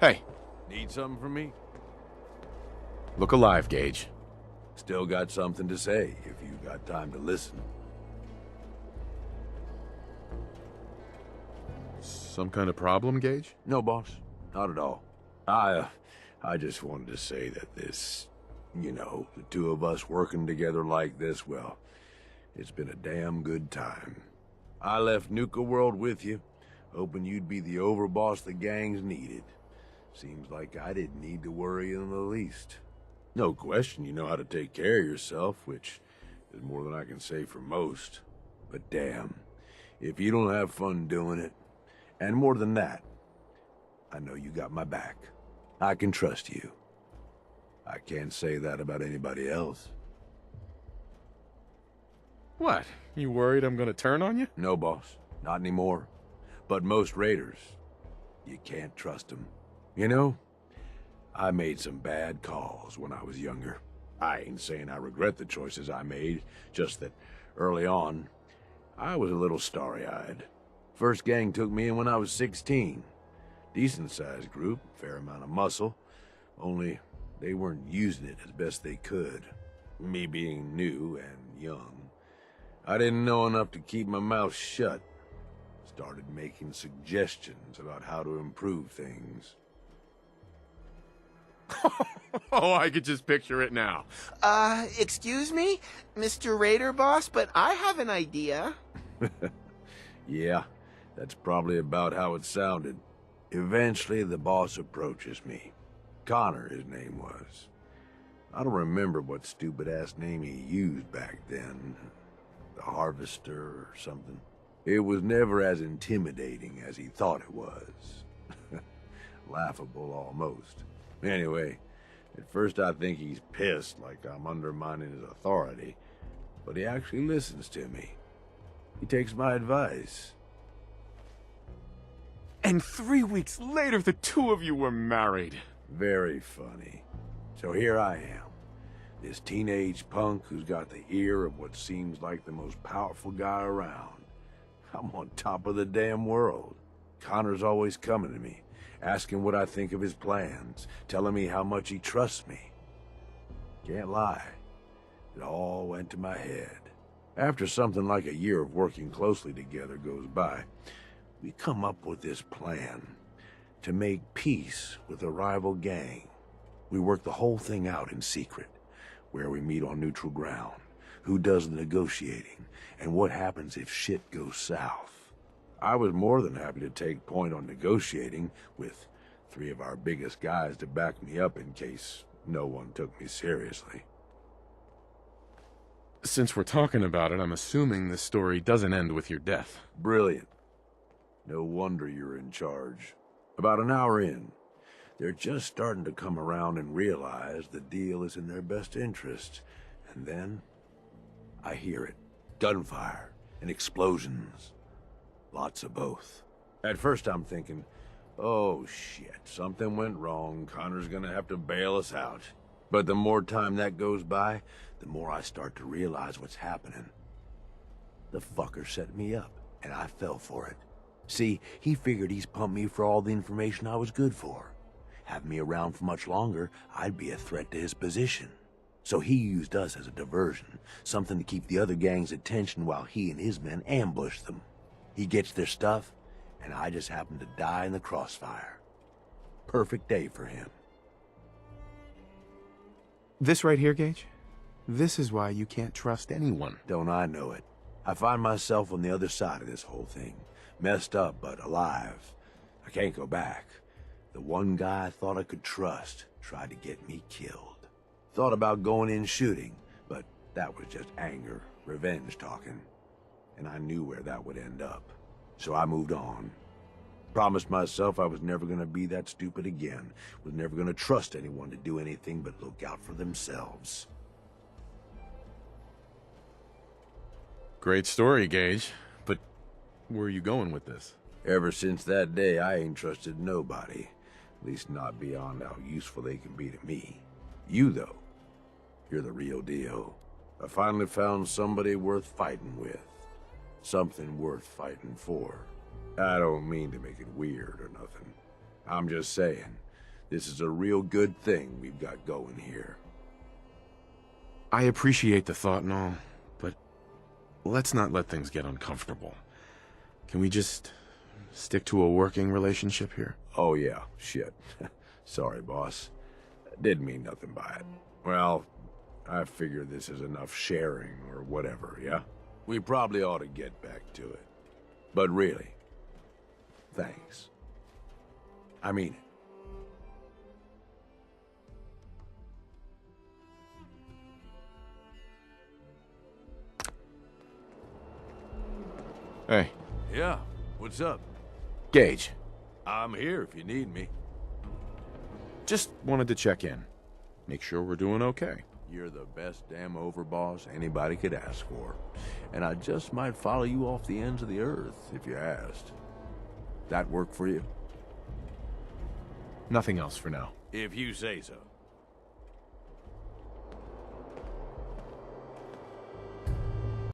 Hey, Need something from me? look alive, Gage. Still got something to say, if you got time to listen. Some kind of problem, Gage? No, boss. Not at all. I just wanted to say that this, the two of us working together like this, well, it's been a damn good time. I left Nuka-World with you, hoping you'd be the overboss the gangs needed. Seems like I didn't need to worry in the least. No question you know how to take care of yourself, which is more than I can say for most. But damn, if you don't have fun doing it, and more than that, I know you got my back. I can trust you. I can't say that about anybody else. What? You worried I'm gonna turn on you? No, boss. Not anymore. But most raiders, you can't trust them. You know, I made some bad calls when I was younger. I ain't saying I regret the choices I made, just that early on, I was a little starry-eyed. First gang took me in when I was 16. Decent-sized group, fair amount of muscle, only they weren't using it as best they could. Me being new and young, I didn't know enough to keep my mouth shut. Started making suggestions about how to improve things. Oh, I could just picture it now. Excuse me, Mr. Raider Boss, but I have an idea. Yeah, that's probably about how it sounded. Eventually, the boss approaches me. Connor, his name was. I don't remember what stupid-ass name he used back then. The Harvester or something. It was never as intimidating as he thought it was. Laughable, almost. Anyway, at first I think he's pissed, like I'm undermining his authority. But he actually listens to me. He takes my advice. And 3 weeks later, the two of you were married. Very funny. So here I am, this teenage punk who's got the ear of what seems like the most powerful guy around. I'm on top of the damn world. Connor's always coming to me, asking what I think of his plans, telling me how much he trusts me. Can't lie, it all went to my head. After something like a year of working closely together goes by, we come up with this plan to make peace with a rival gang. We work the whole thing out in secret, where we meet on neutral ground, who does the negotiating, and what happens if shit goes south. I was more than happy to take point on negotiating, with 3 of our biggest guys to back me up in case no one took me seriously. Since we're talking about it, I'm assuming this story doesn't end with your death. Brilliant. No wonder you're in charge. About an hour in, they're just starting to come around and realize the deal is in their best interest. And then, I hear it. Gunfire and explosions. Lots of both. At first I'm thinking, oh shit, something went wrong. Connor's gonna have to bail us out. But the more time that goes by, the more I start to realize what's happening. The fucker set me up, and I fell for it. See, he figured he's pumped me for all the information I was good for. Have me around for much longer, I'd be a threat to his position. So he used us as a diversion, something to keep the other gang's attention while he and his men ambush them. He gets their stuff, and I just happen to die in the crossfire. Perfect day for him. This right here, Gage? This is why you can't trust anyone. Don't I know it? I find myself on the other side of this whole thing. Messed up, but alive. I can't go back. The one guy I thought I could trust tried to get me killed. Thought about going in shooting, but that was just anger, revenge talking. And I knew where that would end up. So I moved on. Promised myself I was never gonna be that stupid again. Was never gonna trust anyone to do anything but look out for themselves. Great story, Gage. But where are you going with this? Ever since that day, I ain't trusted nobody. At least not beyond how useful they can be to me. You, though, you're the real deal. I finally found somebody worth fighting with. Something worth fighting for. I don't mean to make it weird or nothing. I'm just saying, This is a real good thing we've got going here. I appreciate the thought and all, but let's not let things get uncomfortable. Can we just stick to a working relationship here? Oh yeah, shit. Sorry, boss. Didn't mean nothing by it. Well, I figure this is enough sharing or whatever, yeah? We probably ought to get back to it. But really, thanks. I mean it. Hey, Yeah, what's up? Gage. I'm here if you need me. Just wanted to check in. Make sure we're doing okay. You're the best damn overboss anybody could ask for. And I just might follow you off the ends of the earth if you asked. That work for you? Nothing else for now. If you say so.